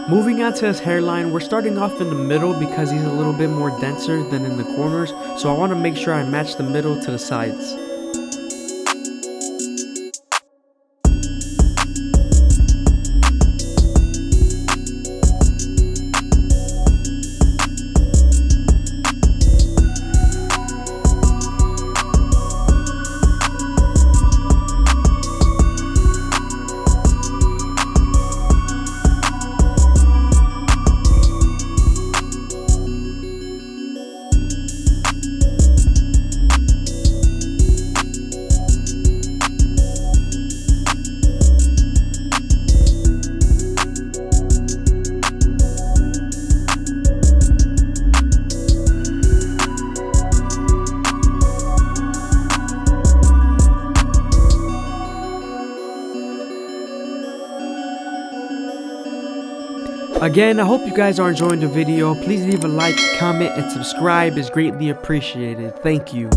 Moving on to his hairline, we're starting off in the middle because he's a little bit more denser than in the corners, so I want to make sure I match the middle to the sides. Again, I hope you guys are enjoying the video. Please leave a like, comment, and subscribe is greatly appreciated. Thank you.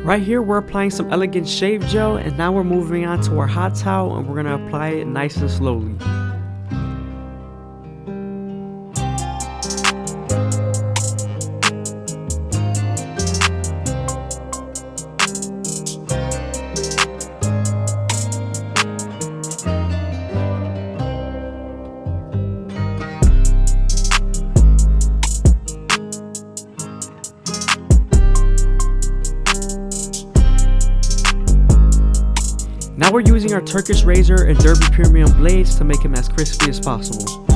Right here, we're applying some elegant shave gel, and now we're moving on to our hot towel, and we're going to apply it nice and slowly. Now we're using our Turkish razor and Derby Premium blades to make them as crispy as possible.